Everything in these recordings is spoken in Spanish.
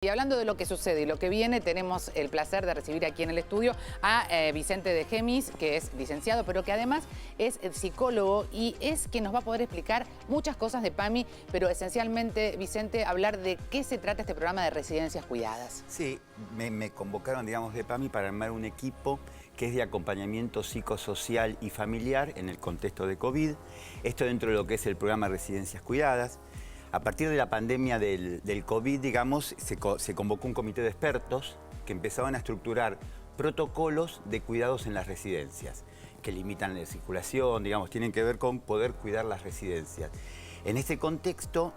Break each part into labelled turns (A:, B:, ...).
A: Y hablando de lo que sucede y lo que viene, tenemos el placer de recibir aquí en el estudio a Vicente de Gemis, que es licenciado, pero que además es psicólogo y es quien nos va a poder explicar muchas cosas de PAMI, pero esencialmente, Vicente, hablar de qué se trata este programa de residencias cuidadas.
B: Sí, me convocaron, digamos, de PAMI para armar un equipo que es de acompañamiento psicosocial y familiar en el contexto de COVID. Esto dentro de lo que es el programa Residencias Cuidadas. A partir de la pandemia del COVID, digamos, se convocó un comité de expertos que empezaban a estructurar protocolos de cuidados en las residencias, que limitan la circulación, digamos, tienen que ver con poder cuidar las residencias. En este contexto,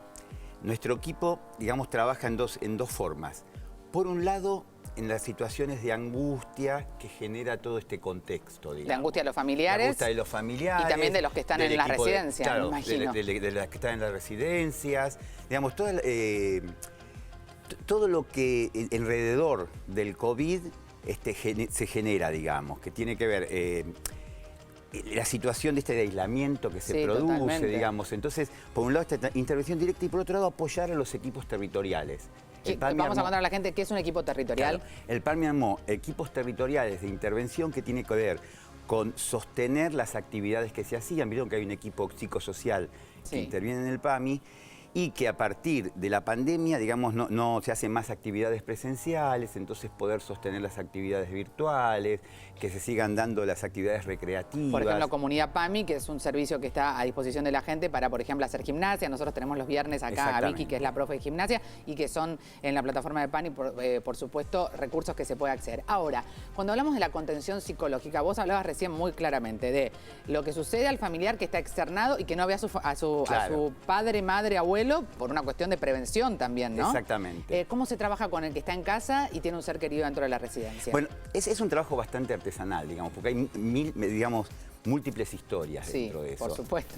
B: nuestro equipo, digamos, trabaja en dos formas. Por un lado, en las situaciones de angustia que genera todo este contexto, digamos.
A: De angustia de los familiares.
B: De angustia de los familiares.
A: Y también de los que están en las residencias,
B: claro,
A: me imagino.
B: De las que están en las residencias. Digamos, todo lo que alrededor del COVID se genera, digamos, que tiene que ver... la situación de aislamiento que se produce, totalmente. Digamos. Entonces, por un lado, esta intervención directa y por otro lado, apoyar a los equipos territoriales.
A: Vamos a contar a la gente qué es un equipo territorial.
B: Claro, el PAMI armó equipos territoriales de intervención que tiene que ver con sostener las actividades que se hacían. Vieron que hay un equipo psicosocial que interviene en el PAMI y que a partir de la pandemia, digamos, no se hacen más actividades presenciales, entonces poder sostener las actividades virtuales, que se sigan dando las actividades recreativas.
A: Por ejemplo, Comunidad PAMI, que es un servicio que está a disposición de la gente para, por ejemplo, hacer gimnasia. Nosotros tenemos los viernes acá a Vicky, que es la profe de gimnasia, y que son en la plataforma de PAMI, por supuesto, recursos que se puede acceder. Ahora, cuando hablamos de la contención psicológica, vos hablabas recién muy claramente de lo que sucede al familiar que está externado y que no ve a su padre, madre, abuelo, por una cuestión de prevención también, ¿no?
B: Exactamente.
A: ¿Cómo se trabaja con el que está en casa y tiene un ser querido dentro de la residencia?
B: Bueno, es un trabajo bastante artesanal, digamos, porque hay múltiples historias dentro de eso.
A: Por supuesto,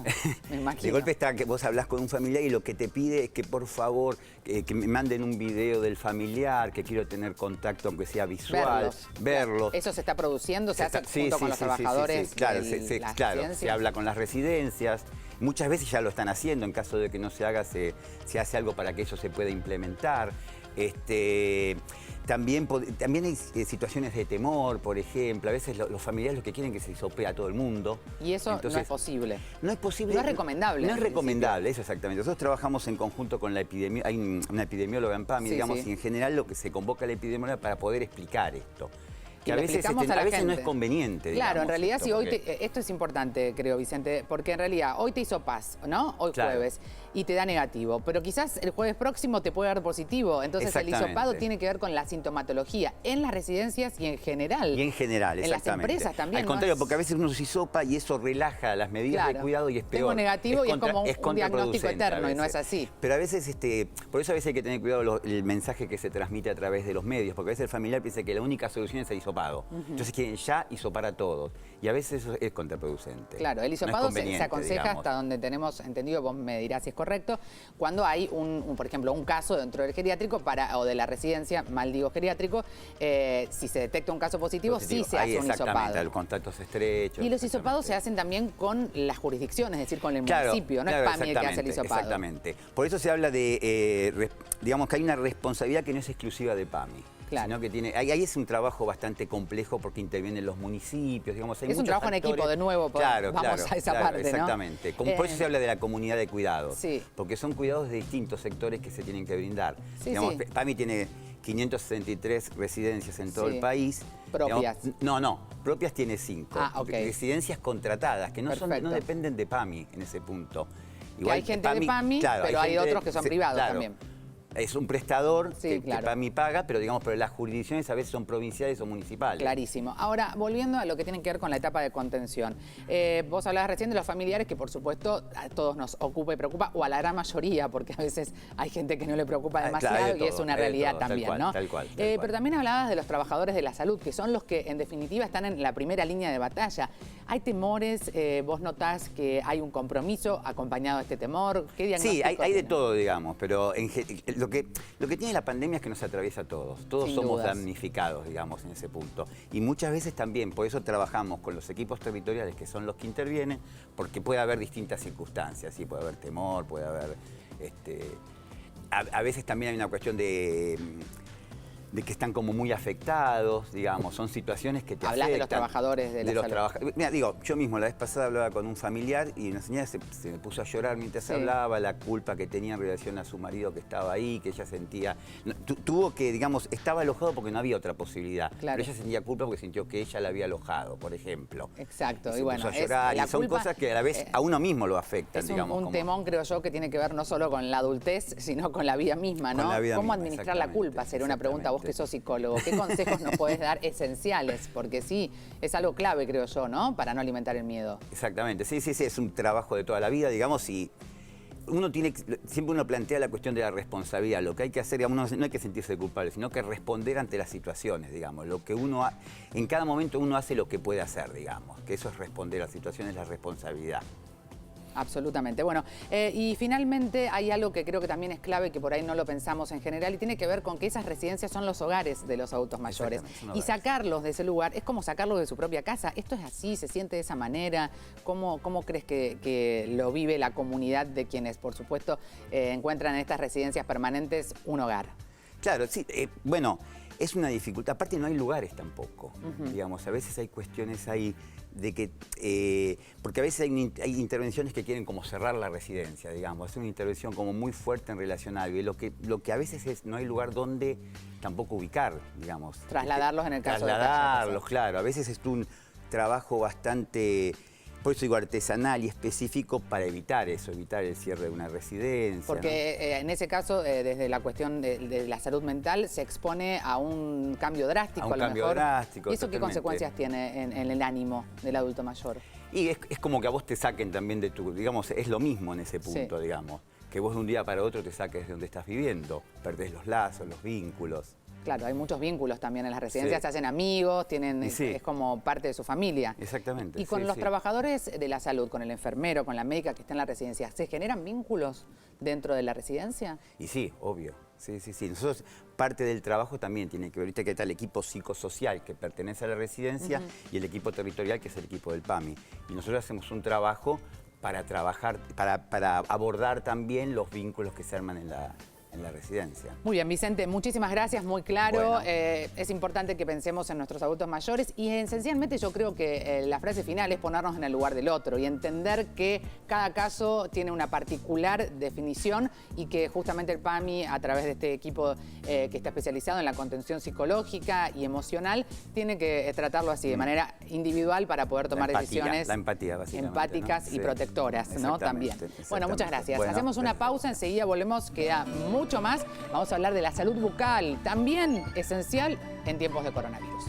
A: me imagino.
B: De golpe está que vos hablás con un familiar y lo que te pide es que por favor que me manden un video del familiar, que quiero tener contacto aunque sea visual, verlos.
A: ¿Eso se está produciendo? ¿Se hace junto con los trabajadores?
B: Claro, se habla con las residencias. Muchas veces ya lo están haciendo, en caso de que no se haga, se hace algo para que eso se pueda implementar. También hay situaciones de temor, por ejemplo. A veces los familiares lo que quieren es que se hisopee a todo el mundo.
A: Y eso entonces, no es posible.
B: No es posible.
A: No es recomendable.
B: No es recomendable, eso exactamente. Nosotros trabajamos en conjunto con la epidemióloga, hay una epidemióloga en PAMI, digamos, y en general lo que se convoca a la epidemióloga para poder explicar esto. Que a veces no es conveniente.
A: Claro,
B: digamos,
A: en realidad, si hoy esto es importante, creo, Vicente, porque en realidad hoy te hizo paz, ¿no? Hoy jueves, y te da negativo, pero quizás el jueves próximo te puede dar positivo. Entonces el hisopado tiene que ver con la sintomatología en las residencias y en general.
B: Y en general,
A: en las empresas también.
B: Al contrario, porque a veces uno se hisopa y eso relaja las medidas de cuidado y es peor.
A: Tengo negativo y es como un diagnóstico eterno y no es así.
B: Pero a veces, por eso a veces hay que tener cuidado el mensaje que se transmite a través de los medios, porque a veces el familiar piensa que la única solución es el hisopado. Entonces quieren ya hisopar a todos. Y a veces eso es contraproducente.
A: Claro, el hisopado se aconseja hasta donde tenemos entendido, vos me dirás si es correcto, cuando hay, por ejemplo, un caso dentro del geriátrico o de la residencia, mal digo geriátrico, si se detecta un caso positivo, sí se hace un hisopado.
B: Exactamente, los contactos estrechos.
A: Y los hisopados se hacen también con las jurisdicciones, es decir, con el municipio, no es PAMI el que hace el hisopado.
B: Exactamente. Por eso se habla de, digamos que hay una responsabilidad que no es exclusiva de PAMI.
A: Claro.
B: Sino que ahí es un trabajo bastante complejo porque intervienen los municipios, digamos, hay
A: es un trabajo
B: factores.
A: en equipo, de nuevo, vamos a esa parte, ¿no?
B: Exactamente. Por eso se habla de la comunidad de cuidados,
A: sí.
B: Porque son cuidados de distintos sectores que se tienen que brindar. Digamos, PAMI tiene 563 residencias en todo el país.
A: ¿Propias?
B: Digamos, no, propias tiene 5. Residencias contratadas, que no dependen de PAMI en ese punto.
A: Igual hay gente de PAMI, pero hay otros que son privados también.
B: Es un prestador que PAMI paga, pero digamos, pero las jurisdicciones a veces son provinciales o municipales.
A: Clarísimo. Ahora, volviendo a lo que tiene que ver con la etapa de contención. Vos hablabas recién de los familiares, que por supuesto a todos nos ocupa y preocupa, o a la gran mayoría, porque a veces hay gente que no le preocupa demasiado y es una realidad también, ¿no?
B: Tal cual.
A: Pero también hablabas de los trabajadores de la salud, que son los que en definitiva están en la primera línea de batalla. ¿Hay temores? ¿Vos notás que hay un compromiso acompañado de este temor? ¿Qué diagnóstico?
B: Sí, hay de todo, digamos, pero lo que tiene la pandemia es que nos atraviesa a todos. Todos somos damnificados, digamos, en ese punto. Y muchas veces también, por eso trabajamos con los equipos territoriales, que son los que intervienen, porque puede haber distintas circunstancias, ¿sí? Puede haber temor, puede haber a veces también hay una cuestión de que están como muy afectados, digamos, son situaciones que te
A: Hablas
B: afectan.
A: de los trabajadores de la salud.
B: Mira, digo, yo mismo la vez pasada hablaba con un familiar y una señora se me puso a llorar mientras hablaba, la culpa que tenía en relación a su marido que estaba ahí, que ella sentía... tuvo que, digamos, estaba alojado porque no había otra posibilidad.
A: Claro.
B: Pero ella sentía culpa porque sintió que ella la había alojado, por ejemplo.
A: Exacto.
B: Y
A: bueno,
B: puso a llorar, y son cosas que a la vez a uno mismo lo afectan,
A: es
B: digamos.
A: un temón, creo yo, que tiene que ver no solo con la adultez, sino con la vida misma, ¿no?
B: Con la vida
A: ¿Cómo
B: misma,
A: administrar la culpa? Sería una pregunta a vos que sos psicólogo. ¿Qué consejos nos podés dar esenciales? Porque sí, es algo clave, creo yo, ¿no? Para no alimentar el miedo.
B: Exactamente, sí, es un trabajo de toda la vida, digamos, y siempre uno plantea la cuestión de la responsabilidad. Lo que hay que hacer, digamos, no hay que sentirse culpable, sino que responder ante las situaciones, digamos. Lo que en cada momento uno hace lo que puede hacer, digamos, que eso es responder a las situaciones, la responsabilidad.
A: Absolutamente. Bueno, y finalmente hay algo que creo que también es clave, que por ahí no lo pensamos en general, y tiene que ver con que esas residencias son los hogares de los adultos mayores. Y sacarlos de ese lugar es como sacarlos de su propia casa. ¿Esto es así? ¿Se siente de esa manera? ¿Cómo crees que lo vive la comunidad de quienes, por supuesto, encuentran en estas residencias permanentes un hogar?
B: Claro, sí. Bueno, es una dificultad. Aparte no hay lugares tampoco, digamos. A veces hay cuestiones ahí de que, porque a veces hay intervenciones que quieren como cerrar la residencia, digamos, es una intervención como muy fuerte en relación a algo, y lo que a veces no hay lugar donde tampoco ubicar, digamos.
A: Trasladarlos en el caso de
B: Trasladarlos, claro, a veces es un trabajo bastante, por eso digo, artesanal y específico para evitar eso, evitar el cierre de una residencia.
A: Porque en ese caso, desde la cuestión de la salud mental, se expone a un cambio drástico, a lo mejor.
B: Drástico,
A: ¿Y eso qué consecuencias tiene en el ánimo del adulto mayor?
B: Y es como que a vos te saquen también de tu, digamos, es lo mismo en ese punto, digamos. Que vos de un día para otro te saques de donde estás viviendo, perdés los lazos, los vínculos.
A: Claro, hay muchos vínculos también en las residencias, se hacen amigos, es como parte de su familia.
B: Exactamente.
A: Y con los trabajadores de la salud, con el enfermero, con la médica que está en la residencia, ¿se generan vínculos dentro de la residencia?
B: Y sí, obvio. Sí. Nosotros, parte del trabajo también tiene que ver, viste que está el equipo psicosocial que pertenece a la residencia y el equipo territorial que es el equipo del PAMI. Y nosotros hacemos un trabajo para trabajar, para abordar también los vínculos que se arman en la residencia.
A: Muy bien, Vicente, muchísimas gracias, muy claro.
B: Bueno.
A: Es importante que pensemos en nuestros adultos mayores y esencialmente yo creo que la frase final es ponernos en el lugar del otro y entender que cada caso tiene una particular definición y que justamente el PAMI, a través de este equipo que está especializado en la contención psicológica y emocional, tiene que tratarlo así, de manera individual para poder tomar decisiones
B: la empatía, básicamente,
A: empáticas y protectoras, ¿no? También. Bueno, muchas gracias.
B: Bueno,
A: hacemos una pausa, enseguida volvemos, queda mucho más. Vamos a hablar de la salud bucal, también esencial en tiempos de coronavirus.